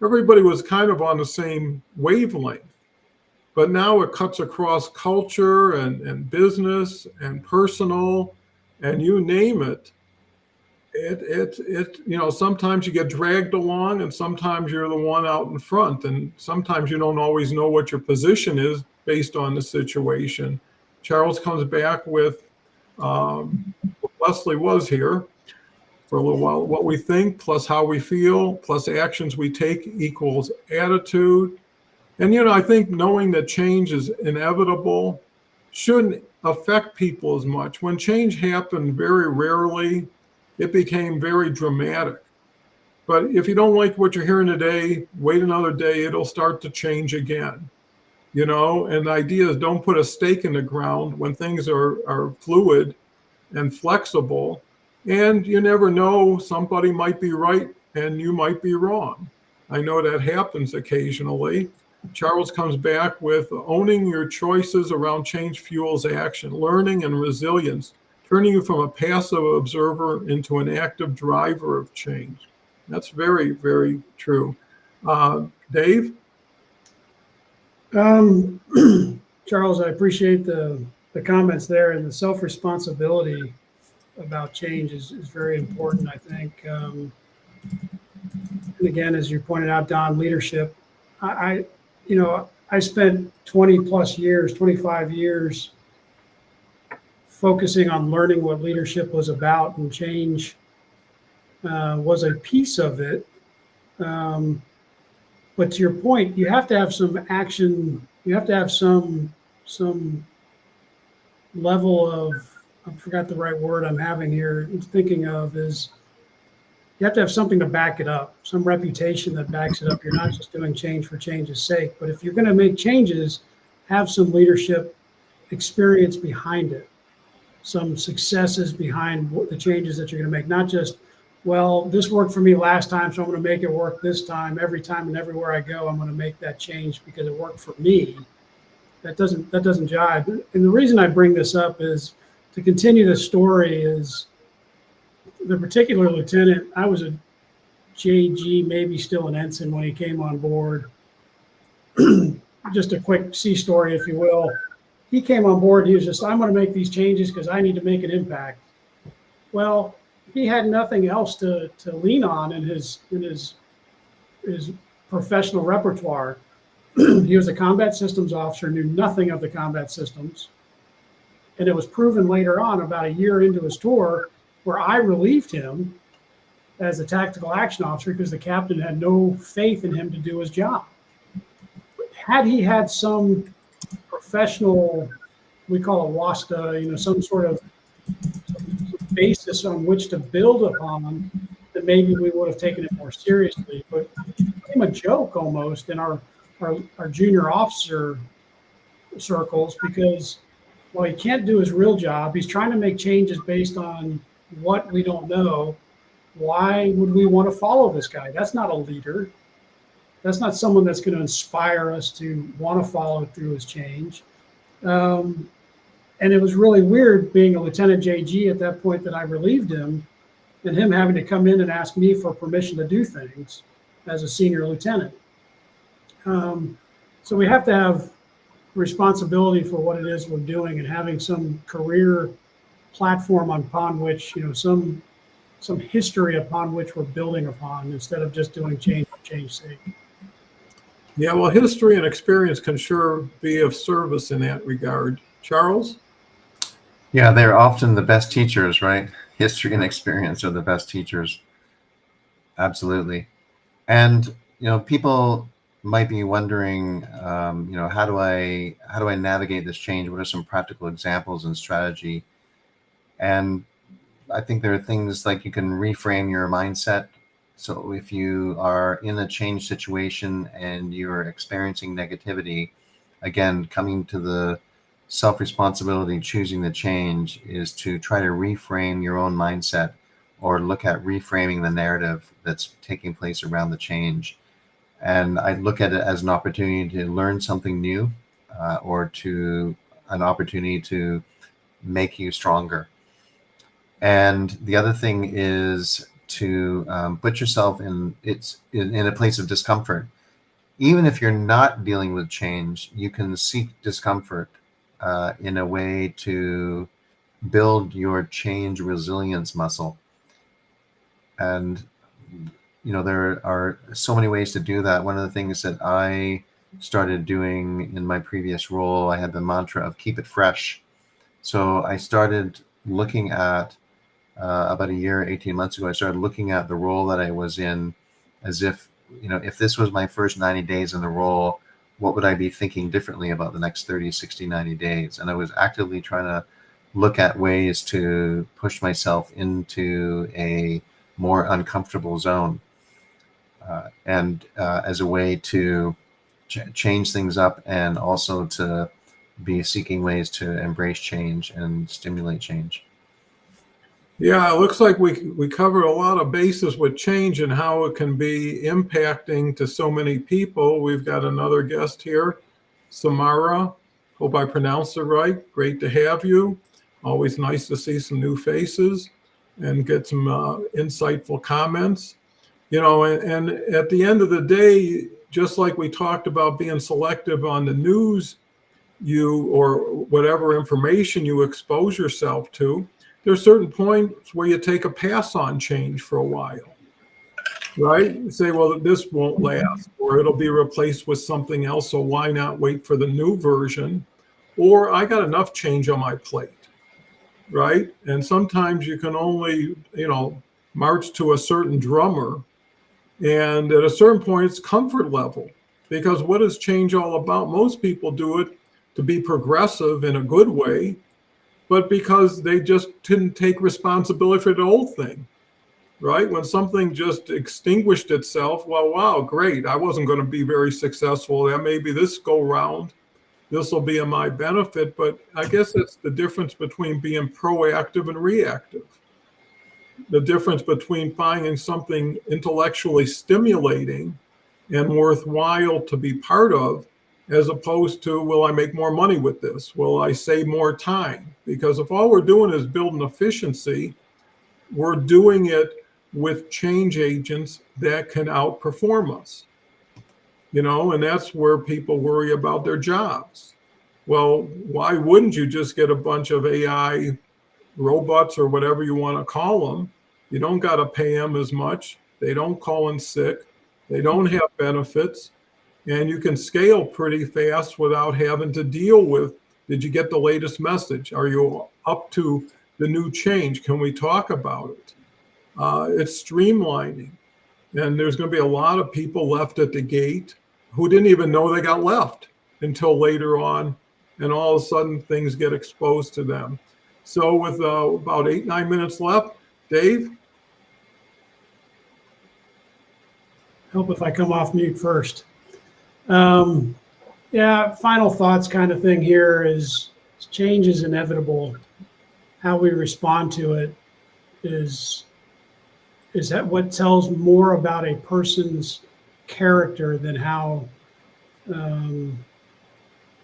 everybody was kind of on the same wavelength. But now it cuts across culture and business and personal, and you name it. Sometimes you get dragged along, and sometimes you're the one out in front, and sometimes you don't always know what your position is based on the situation. Charles comes back with Leslie was here for a little while. What we think plus how we feel plus actions we take equals attitude. And I think knowing that change is inevitable shouldn't affect people as much. When change happened, very rarely it became very dramatic. But if you don't like what you're hearing today, wait another day, it'll start to change again. And the idea is don't put a stake in the ground when things are fluid and flexible. And you never know, somebody might be right and you might be wrong. I know that happens occasionally. Charles comes back with owning your choices around change fuels action, learning and resilience, turning you from a passive observer into an active driver of change. That's very, very true. Dave? Charles, I appreciate the comments there, and the self-responsibility about change is very important, I think. And again, as you pointed out, Don, leadership. I spent 20 plus years, 25 years focusing on learning what leadership was about and change. was a piece of it. But to your point, you have to have some action. You have to have some level of, I forgot the right word I'm having here, thinking of is, you have to have something to back it up, some reputation that backs it up. You're not just doing change for change's sake. But if you're going to make changes, have some leadership experience behind it, some successes behind the changes that you're going to make, not just, well, this worked for me last time, so I'm going to make it work this time. Every time and everywhere I go, I'm going to make that change because it worked for me. That doesn't jive. And the reason I bring this up is to continue the story is the particular lieutenant. I was a JG, maybe still an ensign when he came on board. Just a quick sea story, if you will. He came on board. He was just, I'm going to make these changes because I need to make an impact. Well, he had nothing else to lean on in his professional repertoire. He was a combat systems officer, knew nothing of the combat systems. And it was proven later on, about a year into his tour, where I relieved him as a tactical action officer because the captain had no faith in him to do his job. Had he had some professional, we call it WASTA, some sort of basis on which to build upon, then maybe we would have taken it more seriously. But it became a joke almost in our junior officer circles because, well, he can't do his real job. He's trying to make changes based on what we don't know. Why would we want to follow this guy? That's not a leader. That's not someone that's going to inspire us to want to follow through his change. And it was really weird being a Lieutenant JG at that point that I relieved him and him having to come in and ask me for permission to do things as a senior lieutenant. So we have to have responsibility for what it is we're doing and having some career platform upon which, some history upon which we're building upon instead of just doing change for change's sake. Yeah, well, history and experience can sure be of service in that regard. Charles? Yeah, they're often the best teachers, right? History and experience are the best teachers. Absolutely. And, people might be wondering, how do I navigate this change? What are some practical examples and strategy? And I think there are things like you can reframe your mindset. So if you are in a change situation and you're experiencing negativity, again, coming to the self-responsibility, choosing the change is to try to reframe your own mindset or look at reframing the narrative that's taking place around the change. And I look at it as an opportunity to learn something new or to an opportunity to make you stronger. And the other thing is to put yourself in a place of discomfort. Even if you're not dealing with change, you can seek discomfort in a way to build your change resilience muscle. And there are so many ways to do that. One of the things that I started doing in my previous role, I had the mantra of keep it fresh. So I started looking at about a year, 18 months ago, I started looking at the role that I was in as if, if this was my first 90 days in the role, what would I be thinking differently about the next 30, 60, 90 days? And I was actively trying to look at ways to push myself into a more uncomfortable zone and as a way to change things up and also to be seeking ways to embrace change and stimulate change. Yeah, it looks like we covered a lot of bases with change and how it can be impacting to so many people. We've got another guest here, Samara. Hope I pronounced it right. Great to have you. Always nice to see some new faces and get some insightful comments. And at the end of the day, just like we talked about being selective on the news or whatever information you expose yourself to, there are certain points where you take a pass on change for a while, right? You say, well, this won't last, or it'll be replaced with something else, so why not wait for the new version? Or I got enough change on my plate, right? And sometimes you can only, march to a certain drummer. And at a certain point, it's comfort level. Because what is change all about? Most people do it to be progressive in a good way, but because they just didn't take responsibility for the old thing, right? When something just extinguished itself, well, wow, great. I wasn't going to be very successful. That maybe this go round, this will be in my benefit. But I guess it's the difference between being proactive and reactive. The difference between finding something intellectually stimulating and worthwhile to be part of, as opposed to, will I make more money with this? Will I save more time? Because if all we're doing is building efficiency, we're doing it with change agents that can outperform us. And that's where people worry about their jobs. Well, why wouldn't you just get a bunch of AI robots or whatever you want to call them? You don't got to pay them as much. They don't call in sick. They don't have benefits. And you can scale pretty fast without having to deal with, did you get the latest message? Are you up to the new change? Can we talk about it? It's streamlining. And there's going to be a lot of people left at the gate who didn't even know they got left until later on. And all of a sudden, things get exposed to them. So with about 8-9 minutes left, Dave? Help if I come off mute first. Yeah, final thoughts kind of thing here is change is inevitable. How we respond to it is that what tells more about a person's character than how than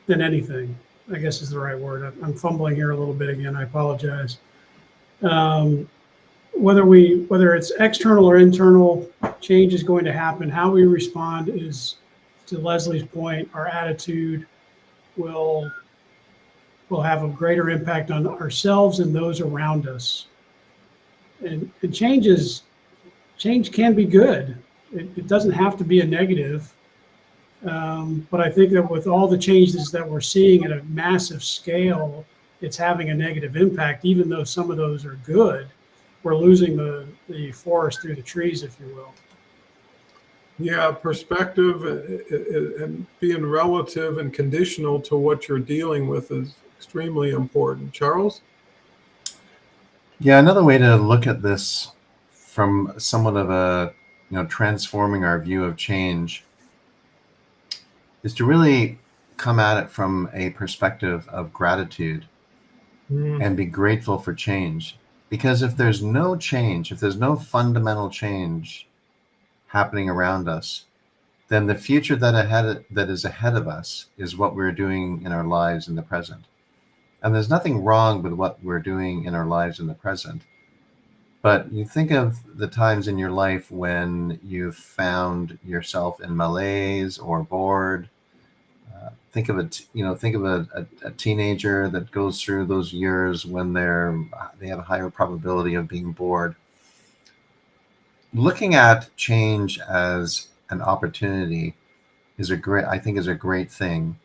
anything, I guess is the right word. I'm fumbling here a little bit again. I apologize. Whether it's external or internal, change is going to happen. How we respond is, to Leslie's point, our attitude will have a greater impact on ourselves and those around us. And change can be good. It doesn't have to be a negative. But I think that with all the changes that we're seeing at a massive scale, it's having a negative impact. Even though some of those are good, we're losing the forest through the trees, if you will. Yeah, perspective and being relative and conditional to what you're dealing with is extremely important. Charles? Yeah, another way to look at this from somewhat of a, transforming our view of change is to really come at it from a perspective of gratitude and be grateful for change. Because if there's no change, if there's no fundamental change happening around us, then the future that is ahead of us is what we're doing in our lives in the present. And there's nothing wrong with what we're doing in our lives in the present. But you think of the times in your life when you've found yourself in malaise or bored. Think of a teenager that goes through those years when they have a higher probability of being bored. Looking at change as an opportunity is a great thing,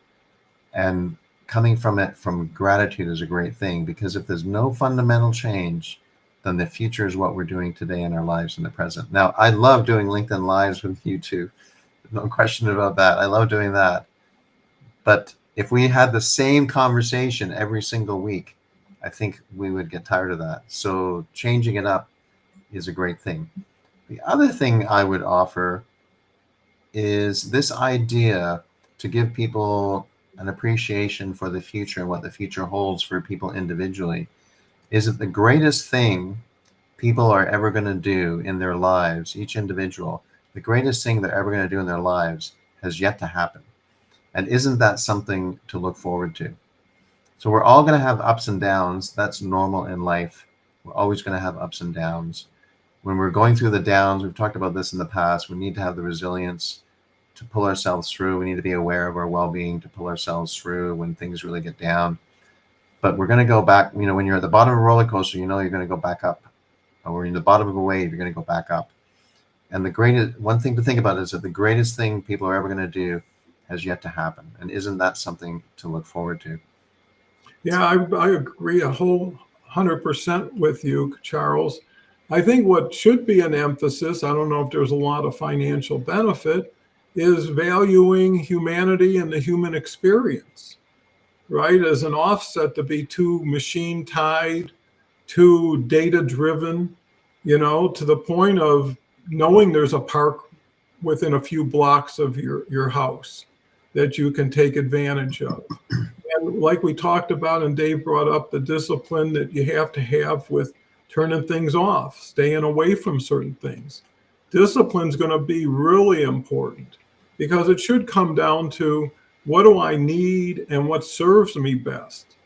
and coming from it from gratitude is a great thing, because if there's no fundamental change, then the future is what we're doing today in our lives in the present. Now, I love doing LinkedIn Lives with you two. No question about that. I love doing that. But if we had the same conversation every single week, I think we would get tired of that. So changing it up is a great thing. The other thing I would offer is this idea to give people an appreciation for the future and what the future holds for people individually, is that the greatest thing people are ever going to do in their lives, each individual, the greatest thing they're ever going to do in their lives has yet to happen. And isn't that something to look forward to? So we're all going to have ups and downs. That's normal in life. We're always going to have ups and downs. When we're going through the downs, we've talked about this in the past, we need to have the resilience to pull ourselves through. We need to be aware of our well-being to pull ourselves through when things really get down. But we're going to go back, when you're at the bottom of a roller coaster, you're going to go back up. Or when you're in the bottom of a wave, you're going to go back up. And the greatest, one thing to think about is that the greatest thing people are ever going to do has yet to happen. And isn't that something to look forward to? Yeah, I agree a whole 100% with you, Charles. I think what should be an emphasis, I don't know if there's a lot of financial benefit, is valuing humanity and the human experience, right? As an offset to be too machine tied, too data driven, to the point of knowing there's a park within a few blocks of your house that you can take advantage of. And like we talked about, and Dave brought up, the discipline that you have to have with turning things off, staying away from certain things. Discipline's going to be really important, because it should come down to, what do I need and what serves me best?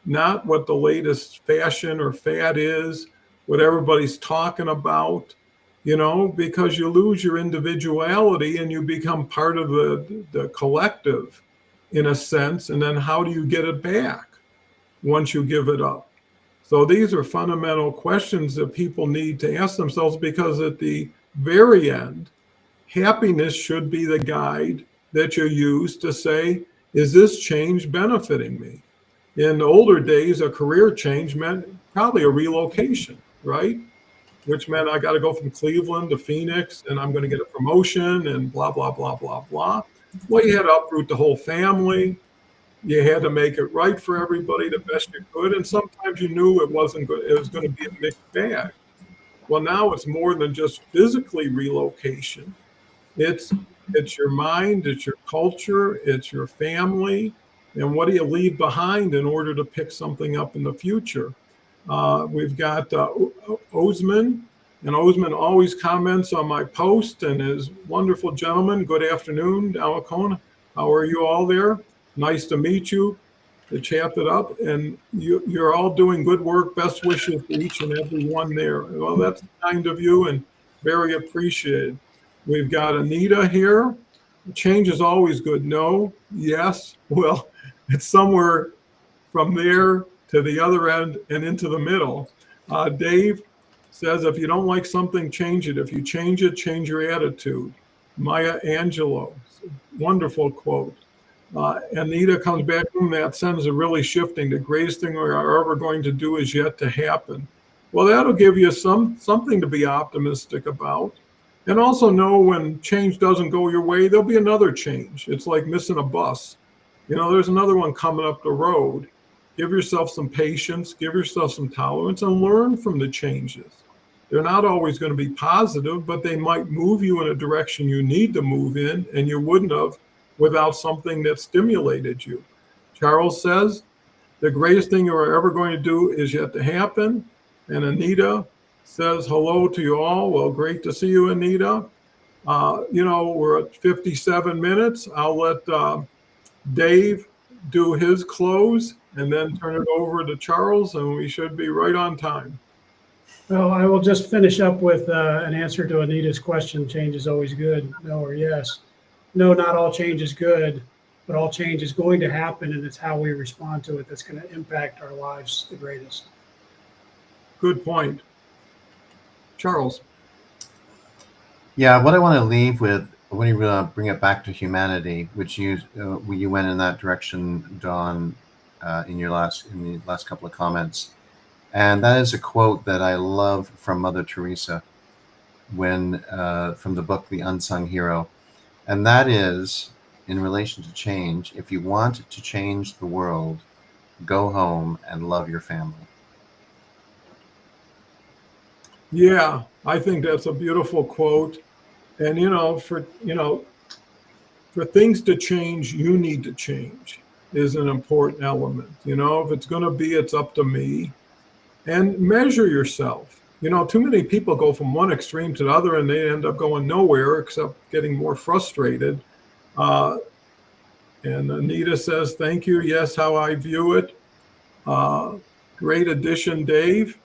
Not what the latest fashion or fad is, what everybody's talking about, because you lose your individuality and you become part of the collective in a sense. And then how do you get it back once you give it up? So these are fundamental questions that people need to ask themselves, because at the very end, happiness should be the guide that you use to say, is this change benefiting me? In the older days, a career change meant probably a relocation, right? Which meant I got to go from Cleveland to Phoenix, and I'm going to get a promotion and blah, blah, blah, blah, blah. Well, you had to uproot the whole family. You had to make it right for everybody the best you could. And sometimes you knew it wasn't good. It was going to be a mixed bag. Well, now it's more than just physically relocation. It's your mind, it's your culture, it's your family, and what do you leave behind in order to pick something up in the future? We've got Osman, and Osman always comments on my post, and is wonderful gentleman. Good afternoon, Alacona. How are you all there? Nice to meet you, to chat it up, and you're all doing good work. Best wishes to each and every one there. Well, that's kind of you and very appreciated. We've got Anita here. Change is always good. No, yes. Well, it's somewhere from there to the other end and into the middle. Dave says, if you don't like something, change it. If you change it, change your attitude. Maya Angelou, wonderful quote. Anita comes back from that sentence of really shifting. The greatest thing we are ever going to do is yet to happen. Well, that'll give you something to be optimistic about. And also know when change doesn't go your way, there'll be another change. It's like missing a bus. There's another one coming up the road. Give yourself some patience, give yourself some tolerance, and learn from the changes. They're not always going to be positive, but they might move you in a direction you need to move in, and you wouldn't have without something that stimulated you. Charles says, the greatest thing you are ever going to do is yet to happen. And Anita says, hello to you all. Well, great to see you, Anita. We're at 57 minutes. I'll let Dave do his close and then turn it over to Charles, and we should be right on time. Well, I will just finish up with an answer to Anita's question. Change is always good, no or yes. No, not all change is good, but all change is going to happen, and it's how we respond to it that's going to impact our lives the greatest. Good point. Charles. Yeah, what I want to leave with, when you bring it back to humanity, which you went in that direction, Don, in the last couple of comments, and that is a quote that I love from Mother Teresa, from the book The Unsung Hero, and that is in relation to change. If you want to change the world, go home and love your family. Yeah, I think that's a beautiful quote. And for things to change, you need to change is an important element. If it's going to be, it's up to me. And measure yourself. Too many people go from one extreme to the other, and they end up going nowhere except getting more frustrated. And Anita says, thank you. Yes, how I view it. Great addition, Dave.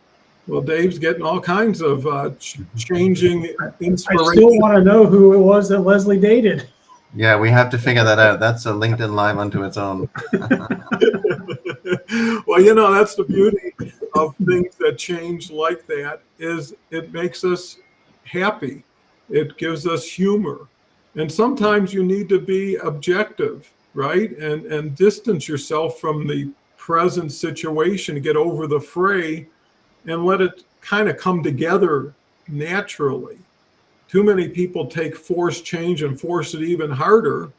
Well, Dave's getting all kinds of changing inspiration. I still want to know who it was that Leslie dated. Yeah, we have to figure that out. That's a LinkedIn Live unto its own. Well, that's the beauty of things that change like that, is it makes us happy. It gives us humor. And sometimes you need to be objective, right? And distance yourself from the present situation, get over the fray, and let it kind of come together naturally. Too many people take forced change and force it even harder,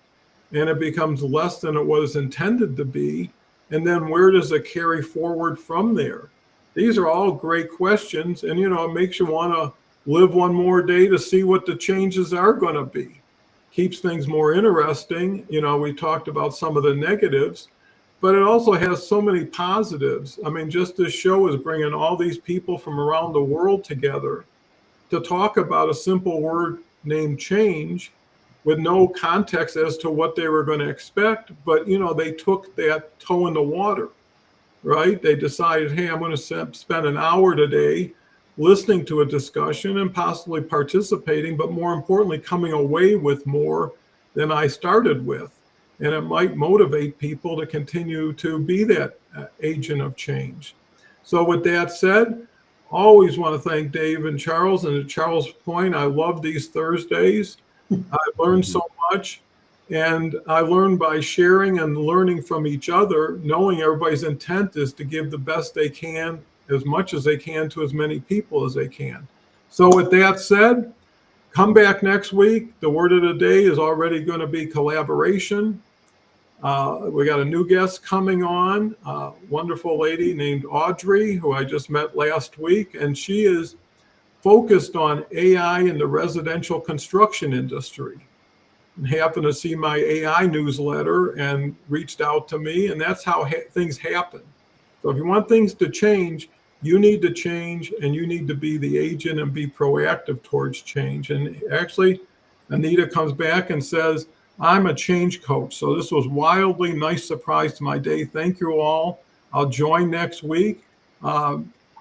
and it becomes less than it was intended to be. And then where does it carry forward from there? These are all great questions, and it makes you want to live one more day to see what the changes are going to be. Keeps things more interesting. We talked about some of the negatives, but it also has so many positives. I mean, just this show is bringing all these people from around the world together to talk about a simple word named change, with no context as to what they were going to expect. But, they took that toe in the water, right? They decided, hey, I'm going to spend an hour today listening to a discussion and possibly participating, but more importantly, coming away with more than I started with. And it might motivate people to continue to be that agent of change. So with that said, always want to thank Dave and Charles. And to Charles' point, I love these Thursdays. I learned so much, and I learned by sharing and learning from each other, knowing everybody's intent is to give the best they can, as much as they can, to as many people as they can. So with that said, come back next week. The word of the day is already going to be collaboration. We got a new guest coming on, a wonderful lady named Audrey, who I just met last week, and she is focused on AI in the residential construction industry. And happened to see my AI newsletter and reached out to me, and that's how things happen. So if you want things to change, you need to change, and you need to be the agent and be proactive towards change. And actually, Anita comes back and says, I'm a change coach. So this was wildly nice surprise to my day. Thank you all. I'll join next week.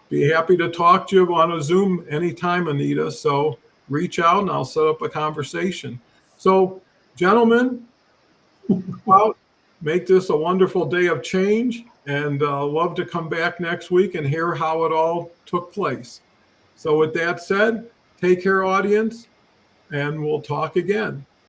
Be happy to talk to you on a Zoom anytime, Anita. So reach out and I'll set up a conversation. So, gentlemen, make this a wonderful day of change, and love to come back next week and hear how it all took place. So with that said, take care, audience, and we'll talk again.